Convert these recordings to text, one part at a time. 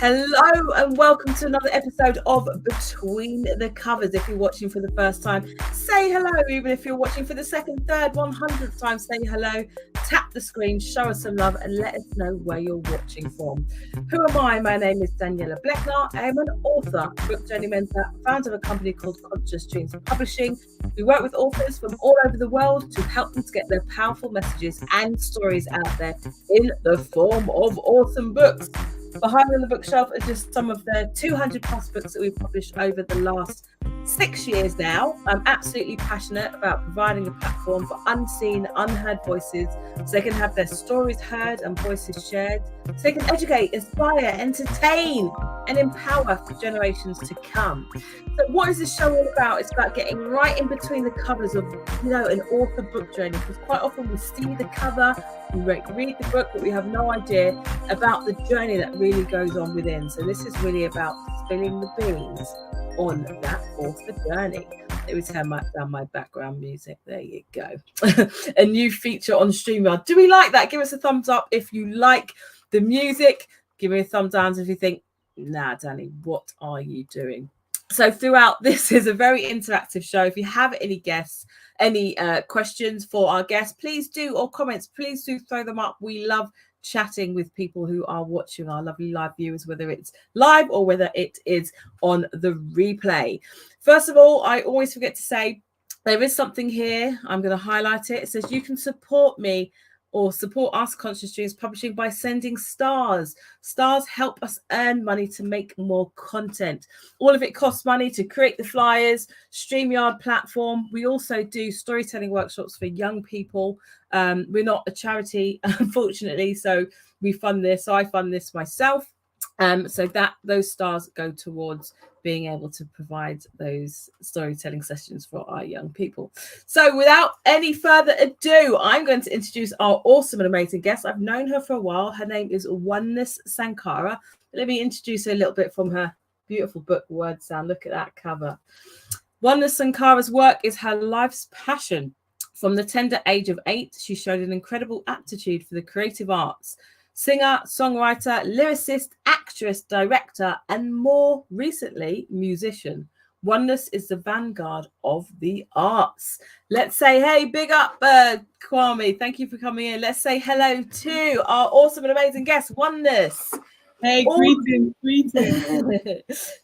Hello and welcome to another episode of Between the Covers. If you're watching for the first time, say hello. Even if you're watching for the second, third, 100th time, say hello. Tap the screen, show us some love and let us know where you're watching from. Who am I? My name is Daniela Bleckner. I am an author, book journey mentor, founder of a company called Conscious Dreams Publishing. We work with authors from all over the world to help them to get their powerful messages and stories out there in the form of awesome books. Behind me on the bookshelf are just some of the 200 plus books that we've published over the last 6 years now. I'm absolutely passionate about providing a platform for unseen, unheard voices so they can have their stories heard and voices shared, so they can educate, inspire, entertain, and empower for generations to come. So what is this show all about? It's about getting right in between the covers of, an author book journey, because quite often we see the cover, we read the book, but we have no idea about the journey that really goes on within. So this is really about spilling the beans on that author journey. Let me turn down my background music. There you go. A new feature on StreamYard. Do we like that? Give us a thumbs up if you like the music. Give me a thumb down if you think, nah, Danny, what are you doing? So throughout, this is a very interactive show. If you have any guests, any questions for our guests, please do, or comments, please do throw them up. We love chatting with people who are watching, our lovely live viewers, whether it's live or whether it is on the replay. First of all, I always forget to say there is something here. I'm going to highlight it. It says you can support me or support us, Conscious Dreams Publishing, by sending stars. Stars help us earn money to make more content. All of it costs money to create the flyers, StreamYard platform. We also do storytelling workshops for young people. We're not a charity, unfortunately, so we fund this. So I fund this myself. So that those stars go towards being able to provide those storytelling sessions for our young people. So without any further ado, I'm going to introduce our awesome and amazing guest. I've known her for a while. Her name is Oneness Sankara. Let me introduce her a little bit from her beautiful book, Word Sound. Look at that cover. Oneness Sankara's work is her life's passion. From the tender age of 8, she showed an incredible aptitude for the creative arts. Singer, songwriter, lyricist, actress, director, and more recently, musician. Oneness is the vanguard of the arts. Let's say, hey, big up, Kwame. Thank you for coming in. Let's say hello to our awesome and amazing guest, Oneness. Hey, greetings.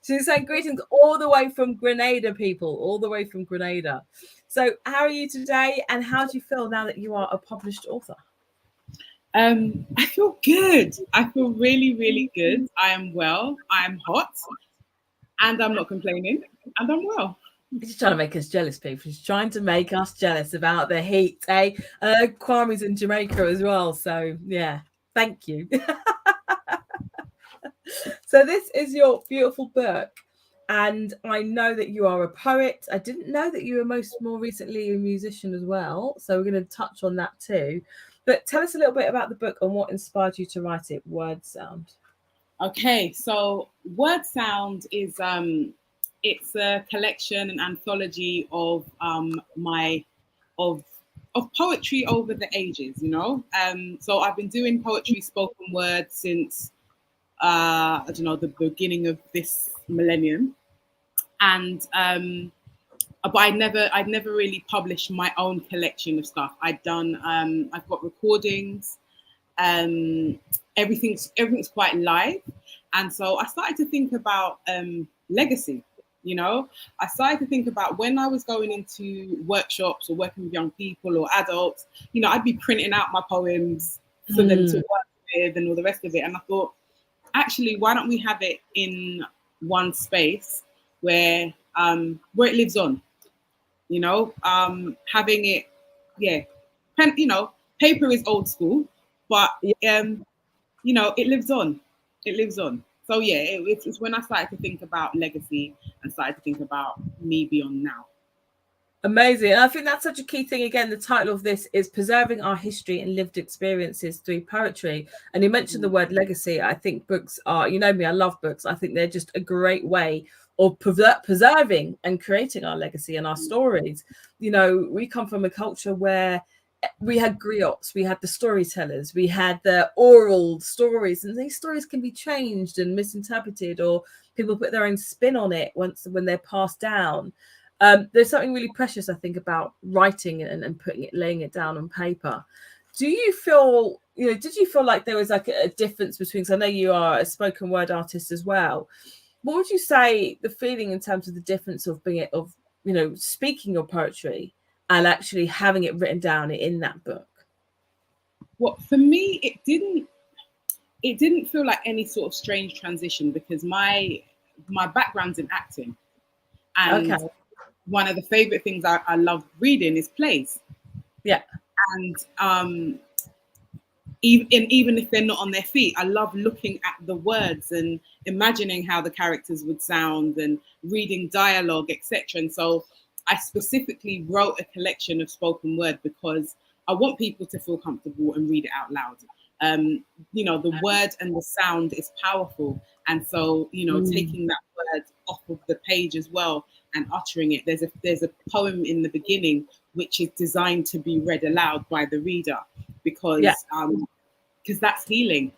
She's saying greetings all the way from Grenada, people, all the way from Grenada. So how are you today, and how do you feel now that you are a published author? I feel good. I feel really, really good. I am well. I am hot, and I'm not complaining, and I'm well. She's trying to make us jealous, people. She's trying to make us jealous about the heat, eh? Kwame's in Jamaica as well, so yeah, thank you. So this is your beautiful book, and I know that you are a poet. I didn't know that you were more recently a musician as well, so we're going to touch on that too. But tell us a little bit about the book and what inspired you to write it, Word Sound. Okay, so Word Sound is it's a collection, an anthology of of poetry over the ages, So I've been doing poetry, spoken word since the beginning of this millennium, and but I'd never really published my own collection of stuff. I've got recordings, everything's quite live. And so I started to think about legacy, I started to think about when I was going into workshops or working with young people or adults, I'd be printing out my poems for them to work with and all the rest of it. And I thought, actually, why don't we have it in one space where it lives on? Having it, paper is old school, but it lives on. It lives on. So yeah, it's when I started to think about legacy and started to think about me beyond now. Amazing. And I think that's such a key thing. Again, the title of this is Preserving Our History and Lived Experiences Through Poetry. And you mentioned the word legacy. I think books are, you know me, I love books. I think they're just a great way of preserving and creating our legacy and our stories. We come from a culture where we had griots, we had the storytellers, we had the oral stories, and these stories can be changed and misinterpreted, or people put their own spin on it when they're passed down. There's something really precious, I think, about writing and putting it, laying it down on paper. Do you feel, did you feel like there was like a difference between, because I know you are a spoken word artist as well. What would you say the feeling in terms of the difference of speaking your poetry and actually having it written down in that book? Well, for me, it didn't feel like any sort of strange transition, because my background's in acting, and Okay. one of the favorite things I love reading is plays. Yeah. And even if they're not on their feet, I love looking at the words and imagining how the characters would sound and reading dialogue, etc. And so I specifically wrote a collection of spoken word because I want people to feel comfortable and read it out loud. The word and the sound is powerful. And so, taking that word off of the page as well and uttering it. There's a poem in the beginning which is designed to be read aloud by the reader, because that's healing.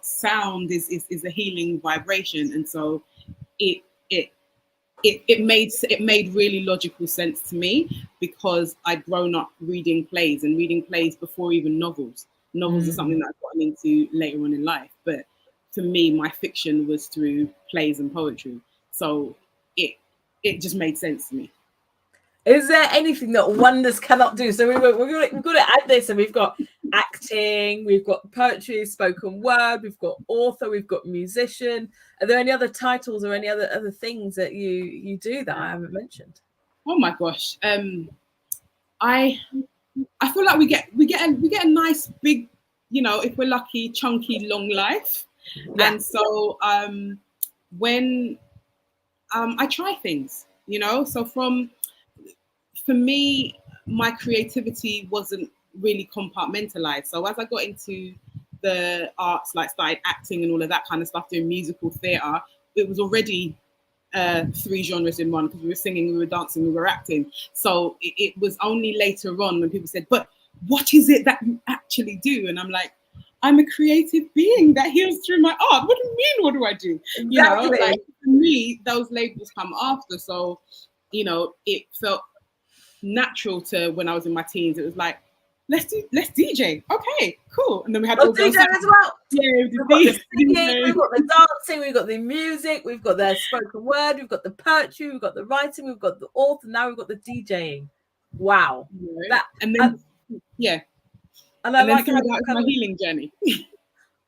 Sound is a healing vibration, and so it made really logical sense to me, because I'd grown up reading plays before even novels. Novels are something that I've gotten into later on in life, but for me, my fiction was through plays and poetry. So it just made sense to me. Is there anything that wonders cannot do? So we've got to add this, and we've got acting, we've got poetry, spoken word, we've got author, we've got musician. Are there any other titles or any other things that you do that I haven't mentioned? Oh my gosh, I feel like we get a nice big, if we're lucky, chunky long life, and so when I try things, so for me, my creativity wasn't really compartmentalized. So as I got into the arts, like started acting and all of that kind of stuff, doing musical theatre, it was already 3 genres in one, because we were singing, we were dancing, we were acting. So it was only later on when people said, but what is it that you actually do? And I'm like, I'm a creative being that heals through my art. What do you mean, what do I do? Exactly. Like, for me, those labels come after. So, it felt natural to, when I was in my teens, it was like, let's DJ. Okay, cool. And then we had all DJ as well. Yeah, we've got the singing, we've got the dancing, we've got the music, we've got the spoken word, we've got the poetry, we've got the writing, we've got the author, now we've got the DJing. Wow. Yeah. And then and I like how that my healing journey.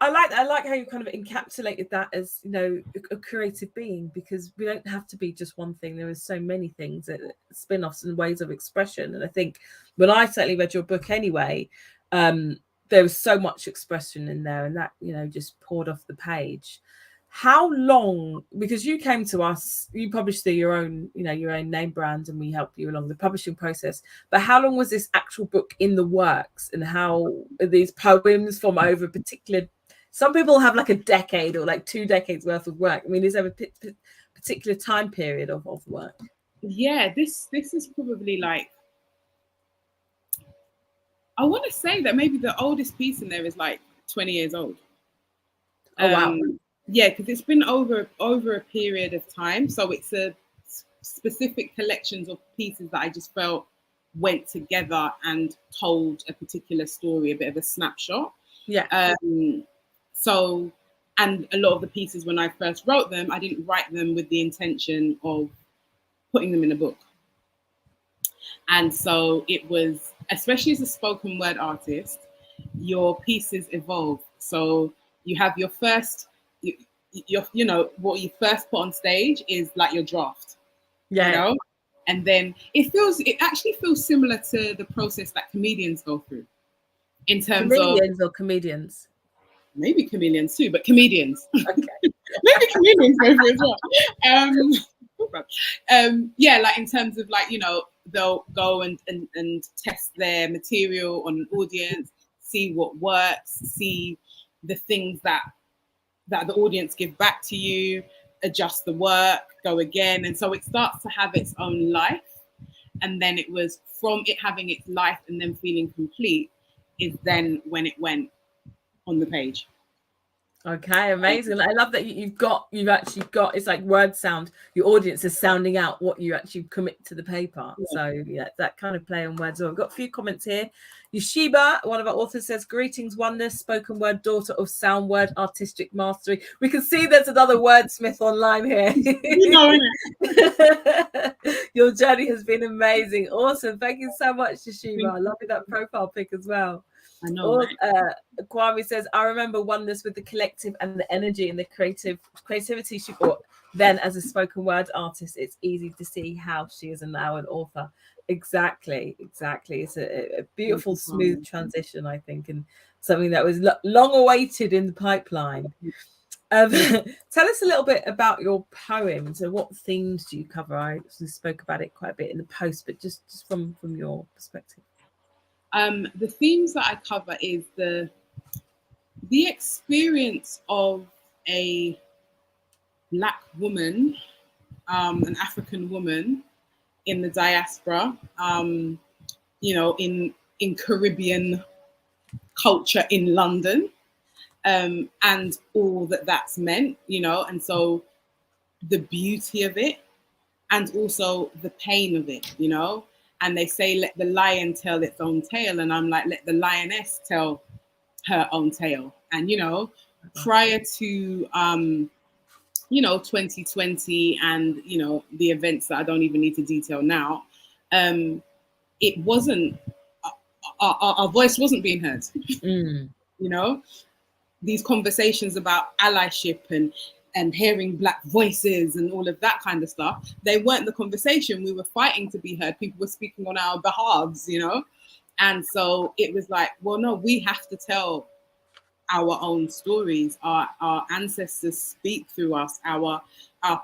I like how you kind of encapsulated that as, a creative being, because we don't have to be just one thing. There are so many things, spin-offs and ways of expression. And I think when I certainly read your book anyway, there was so much expression in there, and that, just poured off the page. How long, because you came to us, you published through your own name brand, and we helped you along the publishing process, but how long was this actual book in the works, and how are these poems from over particular, some people have like a decade or like 2 decades worth of work. I mean, is there a particular time period of work? Yeah, this is probably like, I want to say that maybe the oldest piece in there is like 20 years old. Oh, wow. Yeah, because it's been over a period of time. So it's a specific collections of pieces that I just felt went together and told a particular story, a bit of a snapshot. Yeah. So, and a lot of the pieces, when I first wrote them, I didn't write them with the intention of putting them in a book. And so it was, especially as a spoken word artist, your pieces evolve. So you have your first, what you first put on stage is like your draft. Yeah. And then it actually feels similar to the process that comedians go through. In terms of comedians. Maybe chameleons too, but comedians. Okay. Maybe comedians go through as well. Yeah, like in terms of like, they'll go and test their material on an audience, see what works, see the things that the audience give back to you, adjust the work, go again. And so it starts to have its own life. and then it was from it having its life and then feeling complete is then when it went on the page. Okay, amazing. I love that you've actually got, it's like word sound. Your audience is sounding out what you actually commit to the paper. Yeah. So yeah, that kind of play on words. Well, I've got a few comments here. Yeshiba, one of our authors, says, "Greetings, Oneness, spoken word daughter of sound word artistic mastery." We can see there's another wordsmith online here. You know, Your journey has been amazing. Awesome. Thank you so much, Yeshiba. I love that profile pic as well. I know, right? Kwame says, "I remember Oneness with the collective and the energy and the creativity she brought. Then, as a spoken word artist, it's easy to see how she is now an author." Exactly. It's a beautiful, smooth transition, I think, and something that was long awaited in the pipeline. Tell us a little bit about your poems and what themes do you cover? I spoke about it quite a bit in the post, but just from your perspective. The themes that I cover is the experience of a Black woman, an African woman in the diaspora, in Caribbean culture in London, and all that's meant, and so the beauty of it and also the pain of it, and they say, let the lion tell its own tale. And I'm like, let the lioness tell her own tale. And, prior to, 2020 and, the events that I don't even need to detail now, it wasn't, our voice wasn't being heard. These conversations about allyship and hearing Black voices and all of that kind of stuff, they weren't the conversation. We were fighting to be heard. People were speaking on our behalves, and so it was like, well, no, we have to tell our own stories. Our ancestors speak through us. Our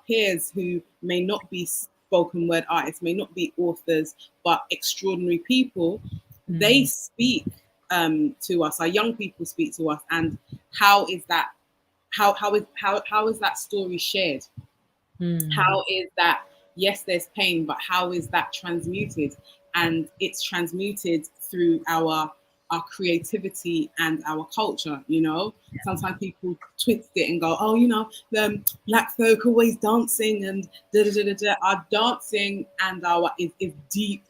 peers who may not be spoken word artists, may not be authors, but extraordinary people, they speak to us. Our young people speak to us. And how is that? How is that story shared? How is that? Yes, there's pain, but how is that transmuted? And it's transmuted through our creativity and our culture. Sometimes people twist it and go, oh, the Black folk always dancing and da da da da. Our dancing and our is deep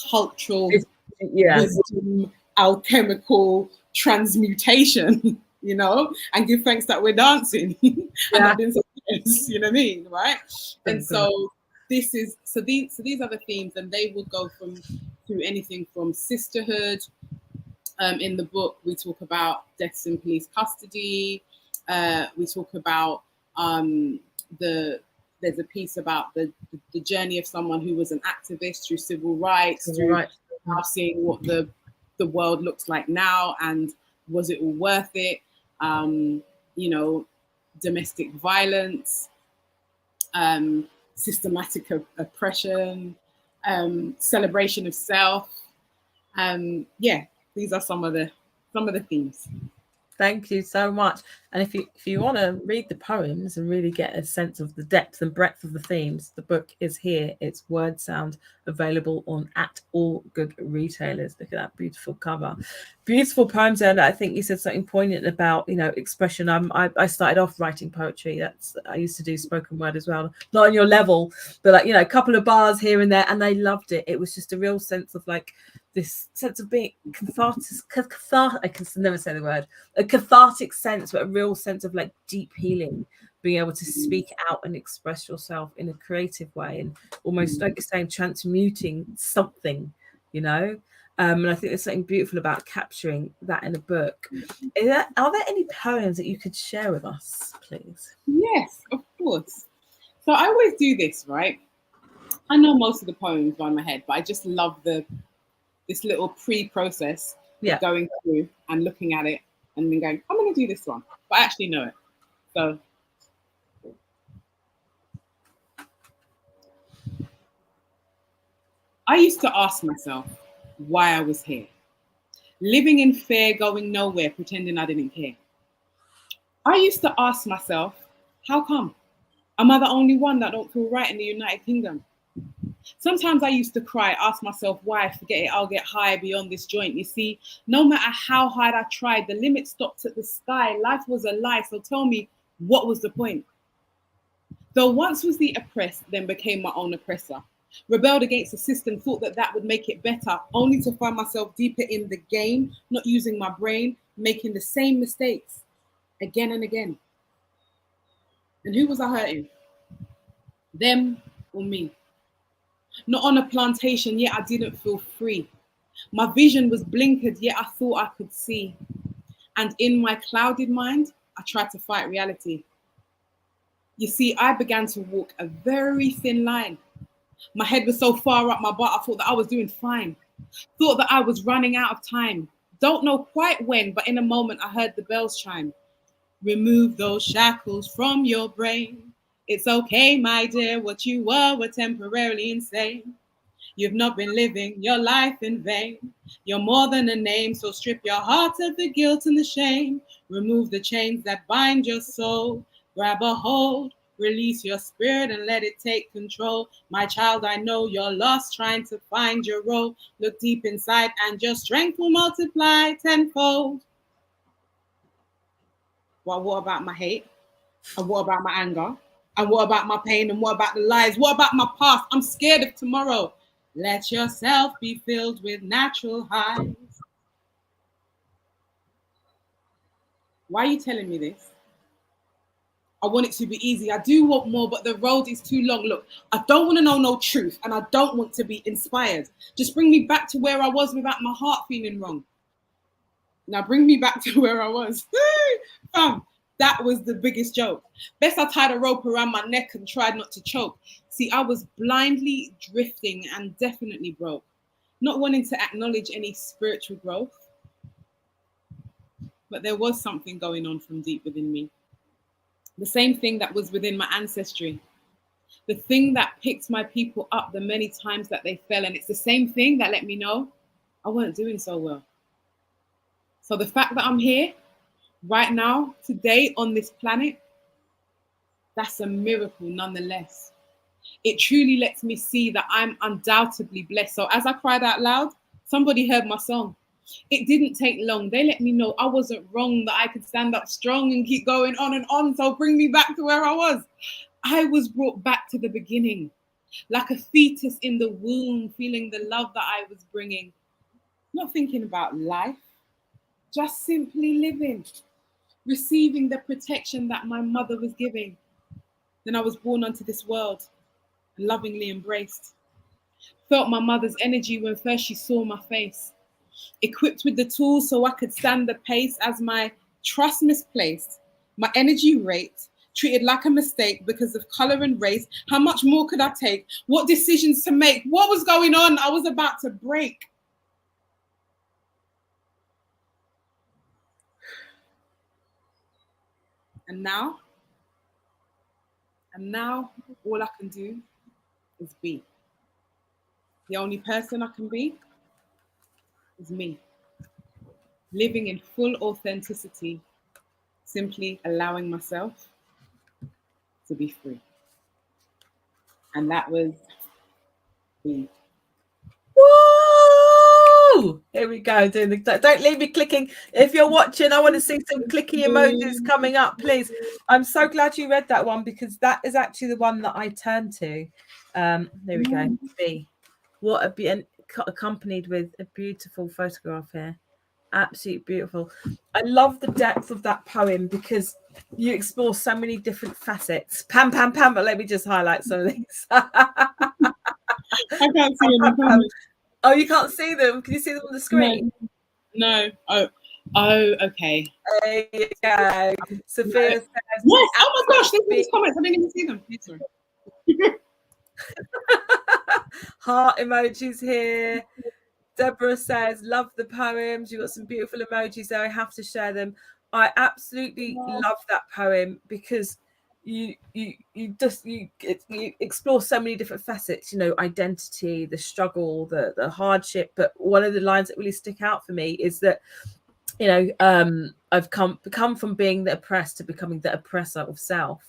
cultural wisdom, alchemical transmutation. And give thanks that we're dancing and not being surprised, you know what I mean, right? And so these are the themes, and they will go through anything from sisterhood. In the book, we talk about deaths in police custody. We talk about there's a piece about the journey of someone who was an activist through civil rights, now seeing what the world looks like now, and was it all worth it? Domestic violence, systematic oppression, celebration of self. These are some of the themes. Thank you so much. And if you want to read the poems and really get a sense of the depth and breadth of the themes, the book is here. It's word sound, available at all good retailers. Look at that beautiful cover. Beautiful poems. And I think you said something poignant about, expression. I started off writing poetry. I used to do spoken word as well. Not on your level, but a couple of bars here and there, and they loved it. It was just a real sense of this sense of being cathartic. I can never say the word. A cathartic sense, but a real sense of deep healing, being able to speak out and express yourself in a creative way, and almost like you're saying, transmuting something, and I think there's something beautiful about capturing that in a book. Are there any poems that you could share with us, please? Yes, of course. So I always do this, right? I know most of the poems by my head, but I just love this little pre-process of going through and looking at it and then going, I'm going to do this one, but I actually know it. So I used to ask myself why I was here, living in fear, going nowhere, pretending I didn't care. I used to ask myself, how come? Am I the only one that don't feel right in the United Kingdom? Sometimes I used to cry, ask myself why, forget it, I'll get high beyond this joint. You see, no matter how hard I tried, the limit stopped at the sky. Life was a lie, so tell me, what was the point? Though once was the oppressed, then became my own oppressor. Rebelled against the system, thought that that would make it better, only to find myself deeper in the game, not using my brain, making the same mistakes again and again. And who was I hurting? Them or me? Not on a plantation, yet I didn't feel free. My vision was blinkered, yet I thought I could see. And in my clouded mind, I tried to fight reality. You see, I began to walk a very thin line. My head was so far up my butt, I thought that I was doing fine. Thought that I was running out of time. Don't know quite when, but in a moment I heard the bells chime. Remove those shackles from your brain. It's okay, my dear, what you were temporarily insane. You've not been living your life in vain. You're more than a name, so strip your heart of the guilt and the shame. Remove the chains that bind your soul. Grab a hold, release your spirit and let it take control. My child, I know you're lost trying to find your role. Look deep inside and your strength will multiply tenfold. Well, what about my hate? And what about my anger? And what about my pain? And what about the lies? What about my past? I'm scared of tomorrow. Let yourself be filled with natural highs. Why are you telling me this? I want it to be easy. I do want more, but the road is too long. Look, I don't want to know no truth, and I don't want to be inspired. Just bring me back to where I was without my heart feeling wrong. Now bring me back to where I was. That was the biggest joke. Best I tied a rope around my neck and tried not to choke. See, I was blindly drifting and definitely broke, not wanting to acknowledge any spiritual growth. But there was something going on from deep within me. The same thing that was within my ancestry. The thing that picked my people up the many times that they fell. And it's the same thing that let me know I weren't doing so well. So the fact that I'm here right now, today on this planet, that's a miracle nonetheless. It truly lets me see that I'm undoubtedly blessed. So as I cried out loud, somebody heard my song. It didn't take long. They let me know I wasn't wrong, that I could stand up strong and keep going on and on. So bring me back to where I was. I was brought back to the beginning, like a fetus in the womb, feeling the love that I was bringing. Not thinking about life, just simply living, receiving the protection that my mother was giving. Then I was born onto this world, lovingly embraced. Felt my mother's energy when first she saw my face. Equipped with the tools so I could stand the pace as my trust misplaced, my energy rate treated like a mistake because of color and race. How much more could I take? What decisions to make? What was going on? I was about to break. And now all I can do is be. The only person I can be is me. Living in full authenticity, simply allowing myself to be free. And that was me. Woo! Here we go. Doing the, don't leave me clicking. If you're watching, I want to see some clicky emojis coming up, please. I'm so glad you read that one because that is actually the one that I turned to. There we go. B. What a be accompanied with a beautiful photograph here. Absolutely beautiful. I love the depth of that poem because you explore so many different facets. Pam, pam, pam. But let me just highlight some of these. I can't see them. Oh, you can't see them? Can you see them on the screen? No. Oh, okay. There you go. Sophia says, yes. Oh my gosh, these comments. I didn't even see them. Sorry. Heart emojis here. Deborah says, love the poems. You've got some beautiful emojis there. I have to share them. I absolutely love that poem because you explore so many different facets, you know, identity, the struggle, the hardship. But one of the lines that really stick out for me is that, you know, I've become from being the oppressed to becoming the oppressor of self.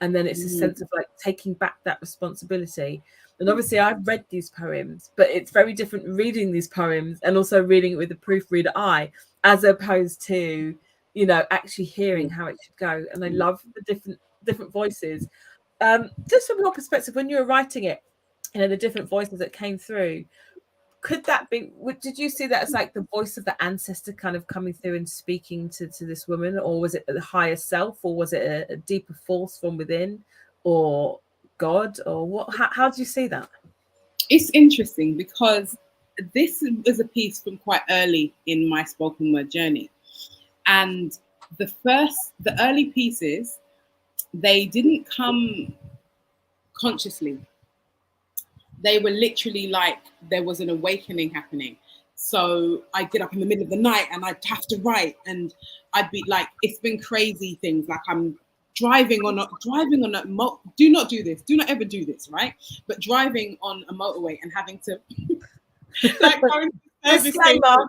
And then it's a sense of like taking back that responsibility. And obviously I've read these poems, but it's very different reading these poems and also reading it with a proofreader eye, as opposed to, you know, actually hearing how it should go. And I love the different voices. Just from your perspective, when you were writing it, you know, the different voices that came through, could that be, did you see that as like the voice of the ancestor kind of coming through and speaking to this woman, or was it the higher self, or was it a deeper force from within, or God, or what? How do you see that? It's interesting because this was a piece from quite early in my spoken word journey, and the early pieces, they didn't come consciously. They were literally like there was an awakening happening. So I'd get up in the middle of the night and I'd have to write, and I'd be like, it's been crazy things. Like I'm driving on a do not do this, do not ever do this, right? But driving on a motorway and having to like going to service station, right?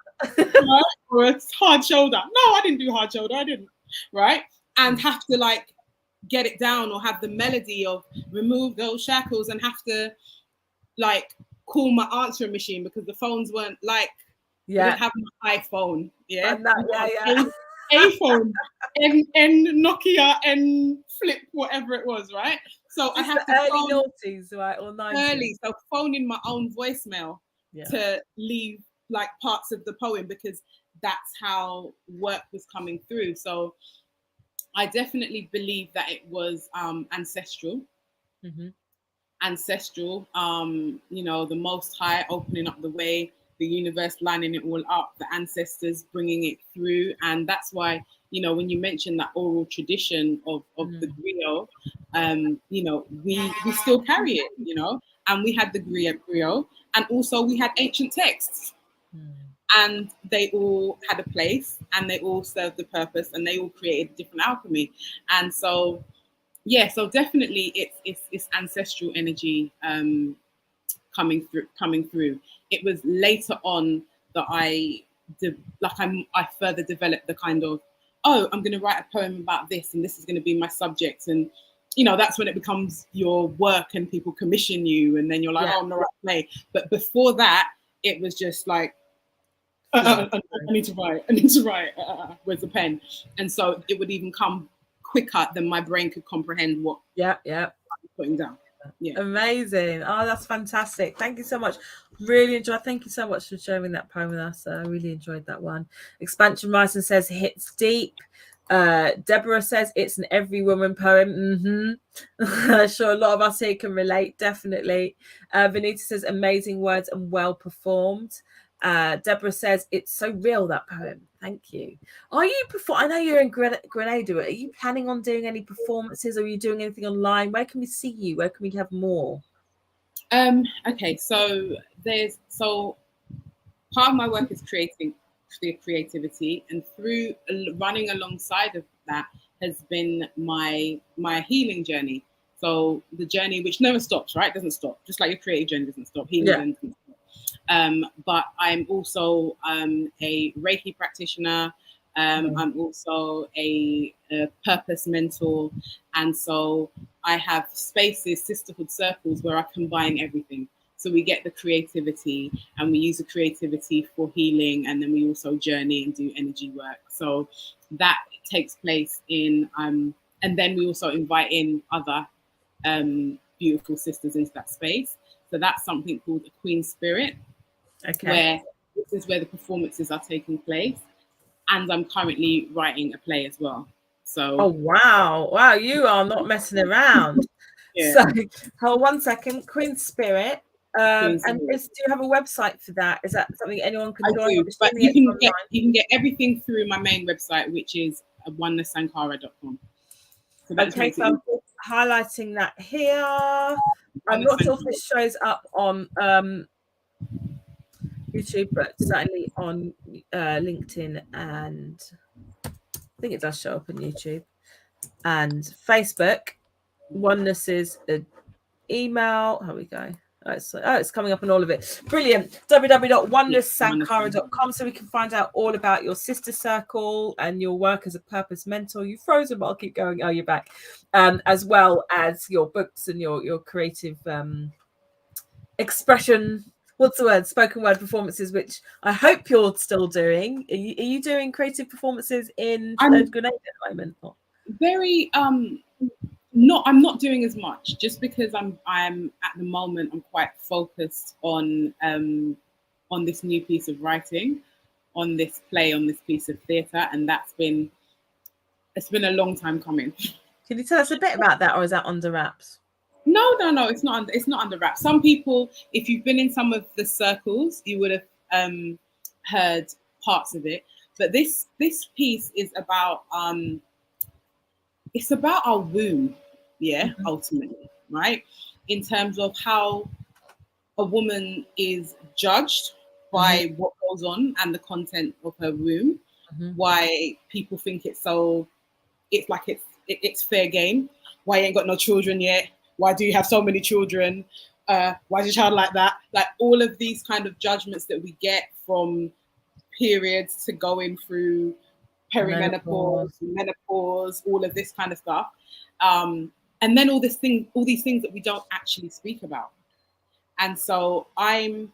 Or a hard shoulder. No, I didn't do hard shoulder. I didn't, right? And have to like get it down, or have the melody of remove those shackles, and have to like call my answering machine because the phones weren't like, I didn't have my iPhone, a phone, and Nokia and flip, whatever it was, right? So I had to early noughties, right, or 90s. Early, so phoning my own voicemail to leave like parts of the poem, because that's how work was coming through. So I definitely believe that it was ancestral. Ancestral, you know, the Most High opening up the way, the universe lining it all up, the ancestors bringing it through. And that's why, you know, when you mention that oral tradition of the griot, you know, we still carry it, you know, and we had the griot, and also we had ancient texts. And they all had a place, and they all served the purpose, and they all created different alchemy. And so yeah, so definitely it's ancestral energy coming through. It was later on that I further developed the kind of, oh, I'm going to write a poem about this, and this is going to be my subject, and you know, that's when it becomes your work and people commission you, and then you're like, oh, I'm the right play. But before that, it was just like, I need to write. Where's the pen? And so it would even come quicker than my brain could comprehend what I'm putting down. Yeah. Amazing. Oh, that's fantastic. Thank you so much. Really enjoyed. Thank you so much for sharing that poem with us. I really enjoyed that one. Expansion Rising says hits deep. Deborah says it's an every woman poem. Sure, a lot of us here can relate, definitely. Vanita says amazing words and well performed. Deborah says it's so real, that poem. Thank you. Are you I know you're in Grenada. Are you planning on doing any performances? Are you doing anything online? Where can we see you? Where can we have more? Okay, so part of my work is creating creativity, and through running alongside of that has been my healing journey. So the journey which never stops, right? Doesn't stop. Just like your creative journey doesn't stop, healing doesn't stop. But I'm also a Reiki practitioner. I'm also a purpose mentor, and so I have spaces, sisterhood circles, where I combine everything. So we get the creativity, and we use the creativity for healing, and then we also journey and do energy work. So that takes place in, and then we also invite in other beautiful sisters into that space. So that's something called a Queen Spirit, where this is where the performances are taking place. And I'm currently writing a play as well. So oh wow, you are not messing around. So hold one second. Queen Spirit. And do you have a website for that? Is that something anyone can join? I do, but you can get everything through my main website, which is onenesssankara.com. So so I'm highlighting that here. I'm not sure if this shows up on YouTube, but certainly on LinkedIn, and I think it does show up on YouTube and Facebook. Oneness's email. Here we go. It's coming up on all of it. Brilliant. www.onenesssankara.com, so we can find out all about your sister circle and your work as a purpose mentor. You've frozen, but I'll keep going. Oh, you're back. As well as your books and your creative expression, what's the word, spoken word performances, which I hope you're still doing. Are you doing creative performances in Third I'm Grenade at the moment? very I'm not doing as much, just because I'm at the moment I'm quite focused on this new piece of writing, on this play, on this piece of theatre, and it's been a long time coming. Can you tell us a bit about that, or is that under wraps? No, it's not under wraps. Some people, if you've been in some of the circles, you would have heard parts of it. But this piece is about it's about our womb, yeah, ultimately, right? In terms of how a woman is judged by what goes on and the content of her womb, why people think it's like it's fair game. Why you ain't got no children yet? Why do you have so many children? Why is your child like that? Like all of these kind of judgments that we get from periods to going through perimenopause, menopause, all of this kind of stuff. And then all these things that we don't actually speak about. And so I'm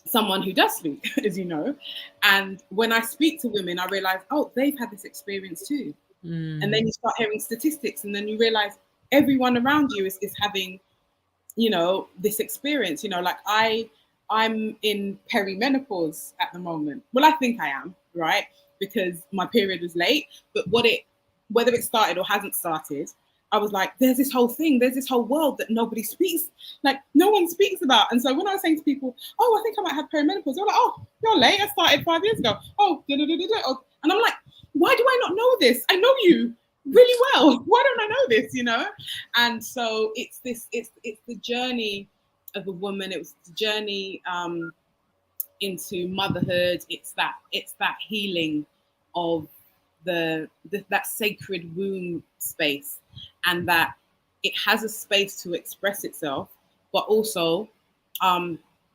someone who does speak, as you know. And when I speak to women, I realize, oh, they've had this experience too. And then you start hearing statistics, and then you realize everyone around you is having, this experience. Like I'm in perimenopause at the moment. Well, I think I am, right? Because my period was late. But whether it started or hasn't started, I was like, there's this whole thing, there's this whole world that nobody speaks, like no one speaks about. And so when I was saying to people, oh, I think I might have perimenopause, they're like, oh, you're late. I started 5 years ago. Oh, da, da, da, da, da. And I'm like, why do I not know this? I know you really well. Why don't I know this? And so it's the journey of a woman. It was the journey into motherhood. It's that healing of that sacred womb space, and that it has a space to express itself, but also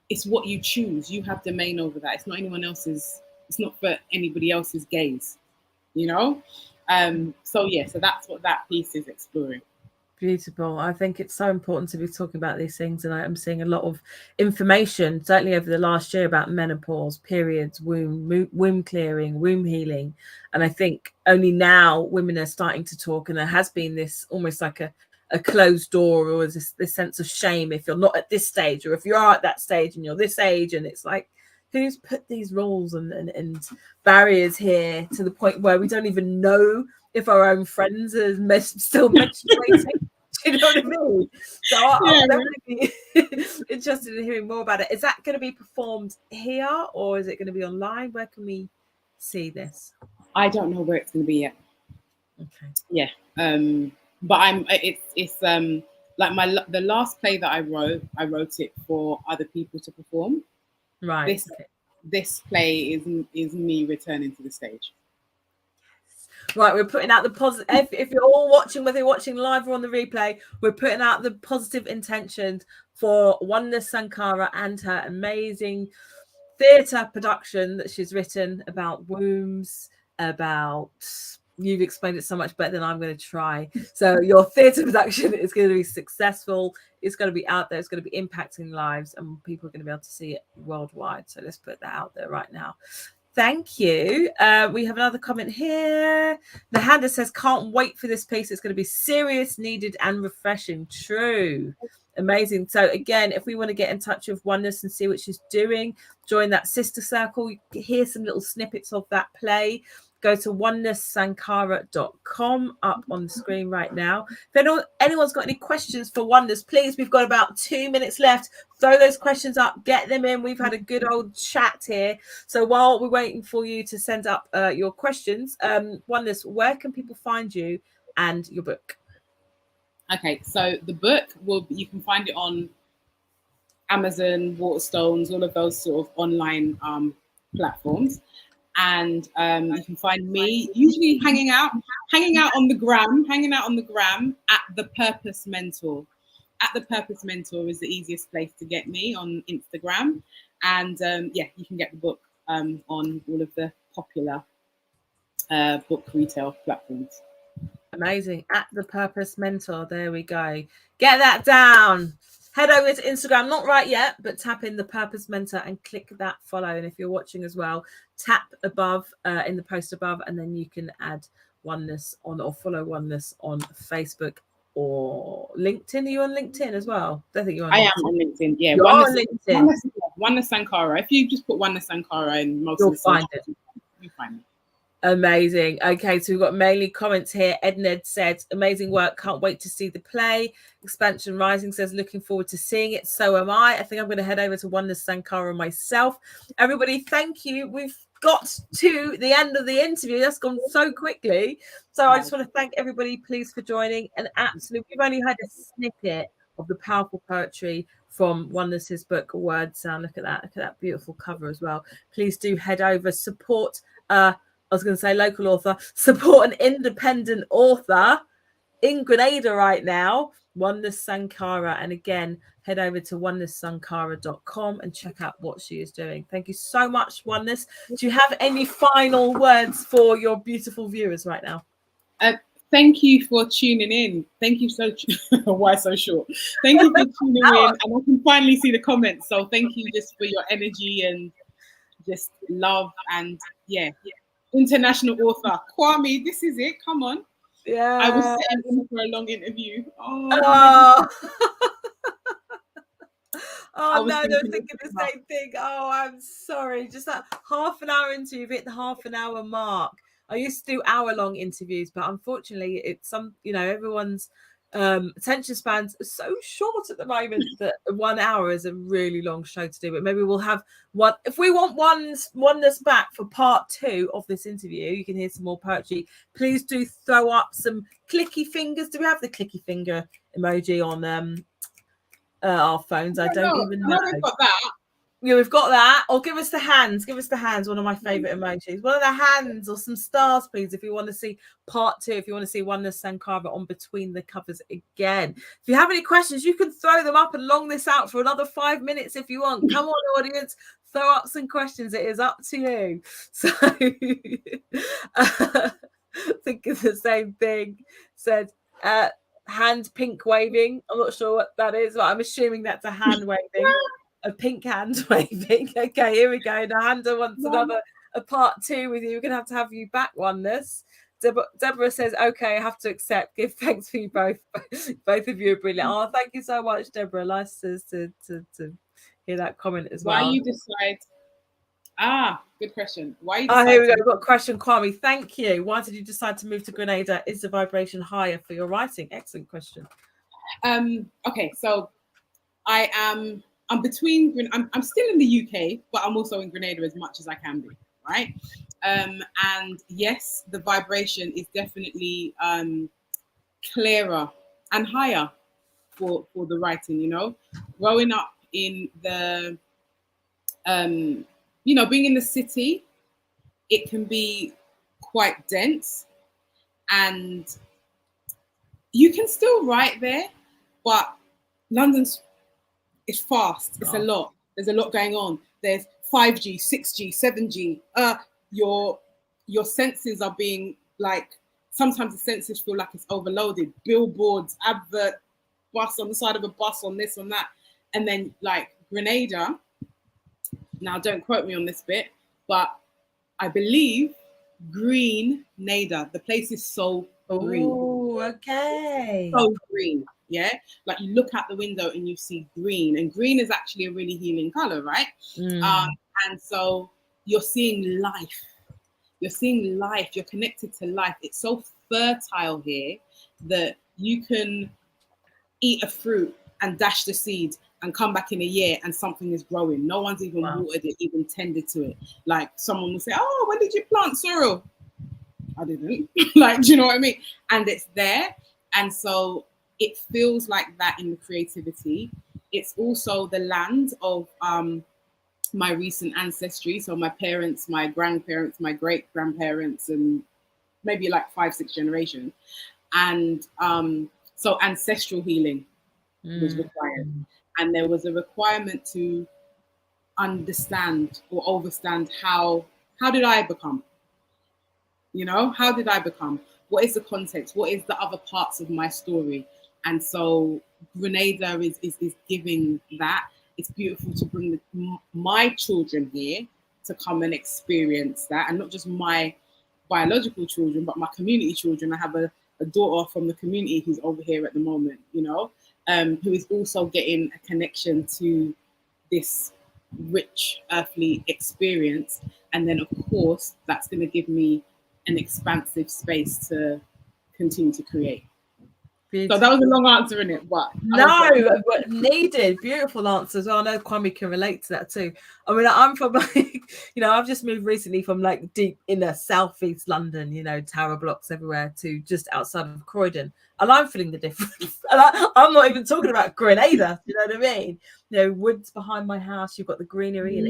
it's what you choose. You have domain over that. It's not anyone else's. It's not for anybody else's gaze. So that's what that piece is exploring. Beautiful. I think it's so important to be talking about these things, and I'm seeing a lot of information, certainly over the last year, about menopause, periods, womb clearing, womb healing. And I think only now women are starting to talk, and there has been this almost like a closed door, or this sense of shame if you're not at this stage, or if you are at that stage and you're this age, and it's like, who's put these rules and barriers here to the point where we don't even know if our own friends are still menstruating? Do you know what I mean? So I'll definitely be interested in hearing more about it. Is that going to be performed here, or is it going to be online? Where can we see this? I don't know where it's going to be yet. Okay. Yeah. But it's like the last play that I wrote it for other people to perform. Right. This play is me returning to the stage. Right, we're putting out the positive. If you're all watching, whether you're watching live or on the replay, we're putting out the positive intentions for Oneness Sankara and her amazing theatre production that she's written about wombs, about, you've explained it so much better than I'm going to try. So your theatre production is going to be successful. It's going to be out there. It's going to be impacting lives, and people are going to be able to see it worldwide. So let's put that out there right now. Thank you. We have another comment here. Nahanda says, can't wait for this piece. It's going to be serious, needed, and refreshing. True. Amazing. So again, if we want to get in touch with Oneness and see what she's doing, join that sister circle. You can hear some little snippets of that play. Go to onenesssankara.com, up on the screen right now. If anyone's got any questions for Oneness, please, we've got about 2 minutes left. Throw those questions up, get them in. We've had a good old chat here. So while we're waiting for you to send up your questions, Oneness, where can people find you and your book? Okay, so the book you can find it on Amazon, Waterstones, all of those sort of online platforms. And you can find me usually hanging out on the gram at The Purpose Mentor. At The Purpose Mentor is the easiest place to get me on Instagram. And you can get the book on all of the popular book retail platforms. Amazing. At The Purpose Mentor. There we go. Get that down. Head over to Instagram, not right yet, but tap in the Purpose Mentor and click that follow. And if you're watching as well, tap above in the post above, and then you can add Oneness on or follow Oneness on Facebook or LinkedIn. Are you on LinkedIn as well? I don't think you're on I LinkedIn. am on LinkedIn. Yeah, You're on LinkedIn. Oneness Sankara. If you just put Oneness Sankara in most You'll of the find socials, it. you find it. Amazing. Okay, so we've got mainly comments here. Edned said, amazing work. Can't wait to see the play. Expansion Rising says, looking forward to seeing it. So am I. I think I'm going to head over to Oneness Sankara myself. Everybody, thank you. We've got to the end of the interview. That's gone so quickly. So I just want to thank everybody, please, for joining. And absolutely, we've only had a snippet of the powerful poetry from Oneness's book, Word Sound. Look at that. Look at that beautiful cover as well. Please do head over, support I was going to say local author, support an independent author in Grenada right now, Oneness Sankara. And again, head over to onenesssankara.com and check out what she is doing. Thank you so much, Oneness. Do you have any final words for your beautiful viewers right now? Thank you for tuning in. Thank you why so short? Thank you for tuning in, and I can finally see the comments. So thank you just for your energy and just love, and yeah. International author Kwame, this is it. Come on. Yeah. I was setting in for a long interview. Oh no, they're thinking the same thing. Oh, I'm sorry. Just that half an hour interview, you've hit the half an hour mark. I used to do hour-long interviews, but unfortunately, it's everyone's attention spans are so short at the moment that 1 hour is a really long show to do. But maybe we'll have one. If we want Oneness back for part 2 of this interview, you can hear some more poetry. Please do throw up some clicky fingers. Do we have the clicky finger emoji on our phones? I don't even know. We've got that. Yeah, we've got that. Or give us the hands. Give us the hands. One of my favorite emojis. One of the hands or some stars, please. If you want to see part 2, if you want to see Oneness Sankara on Between the Covers again. If you have any questions, you can throw them up and long this out for another 5 minutes if you want. Come on, audience. Throw up some questions. It is up to you. So think of the same thing. Said hand pink waving. I'm not sure what that is, but I'm assuming that's a hand waving. A pink hand waving. Okay, here we go. Now Handa wants a part 2 with you. We're gonna have to have you back, Oneness. Deborah says, okay, I have to accept. Give thanks for you both. Both of you are brilliant. Oh, thank you so much, Deborah. Nice to hear that comment as well. Why you decide? Good question. Why you here we go. We've got a question, Kwame. Thank you. Why did you decide to move to Grenada? Is the vibration higher for your writing? Excellent question. Okay, so I'm between. I'm still in the UK, but I'm also in Grenada as much as I can be, right? And yes, the vibration is definitely clearer and higher for the writing. You know, growing up in the, being in the city, it can be quite dense, and you can still write there, but London's it's fast. It's a lot. There's a lot going on. There's 5G, 6G, 7G. Your senses are being like, sometimes the senses feel like it's overloaded. Billboards, advert, bus on the side of a bus, on this, on that. And then like Grenada, now don't quote me on this bit, but I believe Green-Nada. The place is so green. Oh, okay. So green. Yeah, like you look out the window and you see green, and green is actually a really healing color, right? And so you're seeing life. You're connected to life. It's so fertile here that you can eat a fruit and dash the seed and come back in a year and something is growing. No one's even watered it, even tended to it. Like someone will say, oh, when did you plant sorrel? I didn't. Like, do you know what I mean? And it's there. And so it feels like that in the creativity. It's also the land of my recent ancestry. So my parents, my grandparents, my great grandparents, and maybe like 5-6 generations. And so ancestral healing was required. And there was a requirement to understand or overstand how did I become? You know, how did I become? What is the context? What is the other parts of my story? And so Grenada is giving that. It's beautiful to bring my children here to come and experience that, and not just my biological children, but my community children. I have a daughter from the community who's over here at the moment, who is also getting a connection to this rich earthly experience. And then, of course, that's going to give me an expansive space to continue to create. Beautiful. So that was a long answer, in it, but but needed. Beautiful answers. I know Kwame can relate to that too. I mean, I'm from like, I've just moved recently from like deep inner southeast London, tower blocks everywhere, to just outside of Croydon, and I'm feeling the difference. And I'm not even talking about Grenada. You know what I mean? Woods behind my house. You've got the greenery, and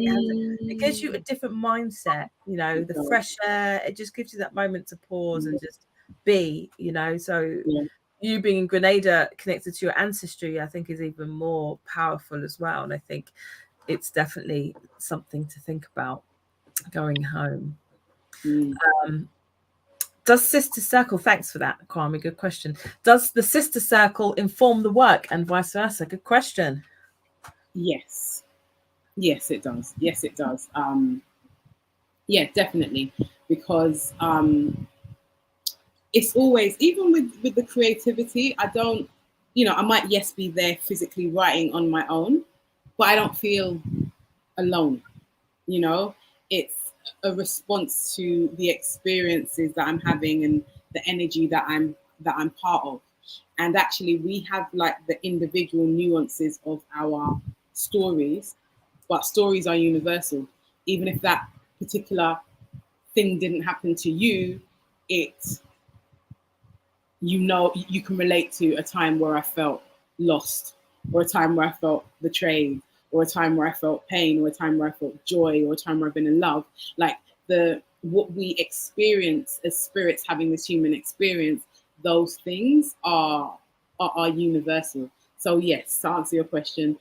it gives you a different mindset. The fresh air. It just gives you that moment to pause and just be. So. Yeah. You being in Grenada connected to your ancestry, I think, is even more powerful as well. And I think it's definitely something to think about going home. Does Sister Circle, thanks for that, Kwame, good question. Does the Sister Circle inform the work and vice versa? Good question. Yes. Yes, it does. Yes, it does. Yeah, definitely. Because it's always, even with the creativity, I don't, I might, yes, be there physically writing on my own, but I don't feel alone. It's a response to the experiences that I'm having and the energy that I'm part of. And actually, we have like the individual nuances of our stories, but stories are universal. Even if that particular thing didn't happen to you, you can relate to a time where I felt lost, or a time where I felt betrayed, or a time where I felt pain, or a time where I felt joy, or a time where I've been in love. Like what we experience as spirits having this human experience, those things are universal. So yes, to answer your question,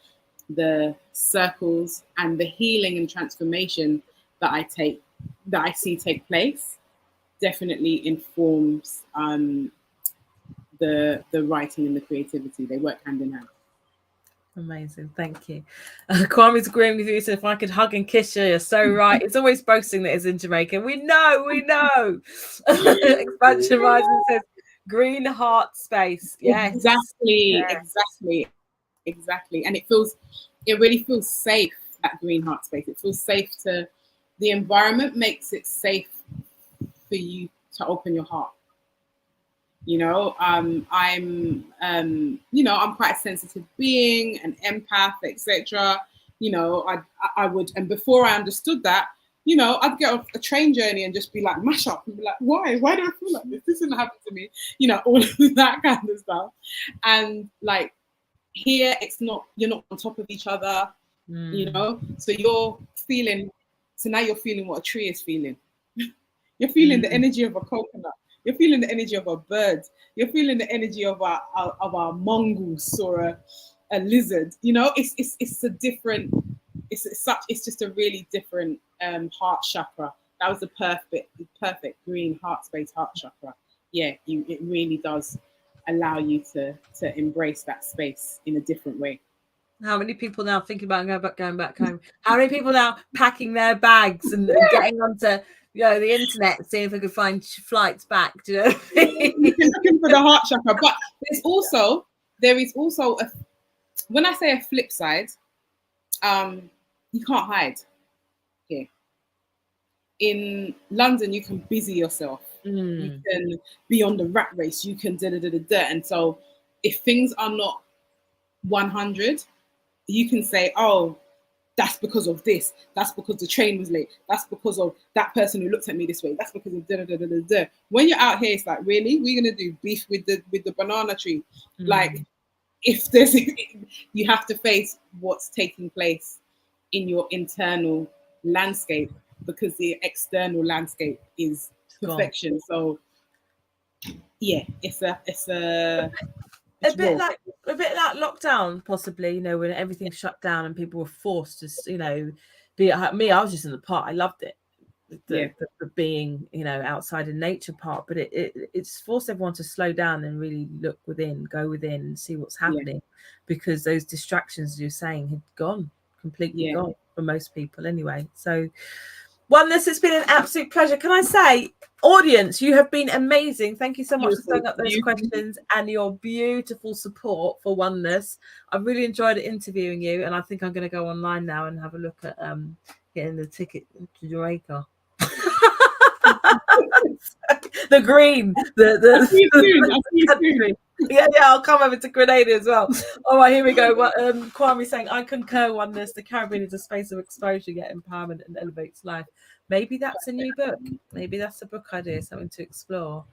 the circles and the healing and transformation that I see take place definitely informs the writing and the creativity. They work hand in hand. Amazing, thank you. Kwame's agreeing with you. So if I could hug and kiss you, you're so right. It's always boasting that it's in Jamaica. We know. Expansion Rising says green heart space. Yes, exactly. And it really feels safe, that green heart space. It feels safe the environment makes it safe for you to open your heart. I'm quite a sensitive being, an empath, etc. I would, and before I understood that, I'd get off a train journey and just be like, mash up, and be like, why do I feel like this? This didn't happen to me, all of that kind of stuff. And like here, you're not on top of each other, so now you're feeling what a tree is feeling. You're feeling the energy of a coconut. You're feeling the energy of a bird. You're feeling the energy of a mongoose or a lizard. It's a different. It's just a really different heart chakra. That was the perfect green heart space, heart chakra. Yeah, it really does allow you to embrace that space in a different way. How many people now thinking about going back home? How many people now packing their bags and getting onto the internet, seeing if we could find flights back? Do you know what I mean? Looking for the heart chakra, but there is also when I say a flip side, you can't hide here. In London, you can busy yourself. You can be on the rat race. You can and so if things are not 100, you can say, oh, that's because of this. That's because the train was late. That's because of that person who looked at me this way. That's because of When you're out here, it's like, really? We're gonna do beef with the banana tree? Like, if there's, you have to face what's taking place in your internal landscape, because the external landscape is perfection. So, yeah, it's a bit like lockdown, possibly, when everything shut down and people were forced to, be at home. Me, I was just in the park. I loved it. the being, you know, outside in nature part, but it's forced everyone to slow down and really look within, go within and see what's happening, because those distractions, you're saying, had gone completely gone for most people anyway. So Oneness, it's been an absolute pleasure. Can I say, audience, you have been amazing. Thank you so much for throwing up those questions and your beautiful support for Oneness. I've really enjoyed interviewing you, and I think I'm going to go online now and have a look at getting the ticket to Jamaica. The green, the country. Yeah, I'll come over to Grenada as well. All right, here we go. Kwame saying, I concur, Oneness. The Caribbean is a space of exposure, yet empowerment, and elevates life. Maybe that's a new book. Maybe that's a book idea, something to explore.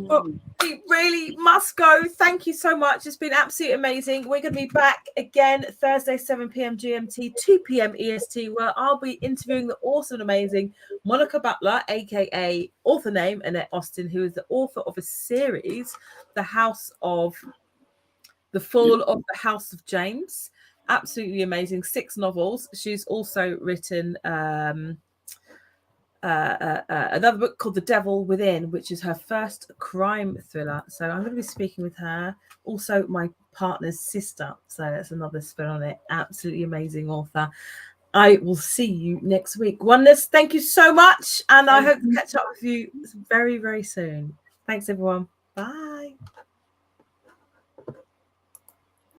But we really must go. Thank you so much. It's been absolutely amazing. We're going to be back again Thursday, 7 p.m. GMT, 2 p.m. EST, where I'll be interviewing the awesome and amazing Monica Butler, aka author name Annette Austin, who is the author of a series, The Fall of the House of James. Absolutely amazing. 6 novels. She's also written another book called The Devil Within, which is her first crime thriller. So I'm going to be speaking with her. Also, my partner's sister. So that's another spin on it. Absolutely amazing author. I will see you next week. Oneness, thank you so much. And I hope to catch up with you very, very soon. Thanks, everyone. Bye.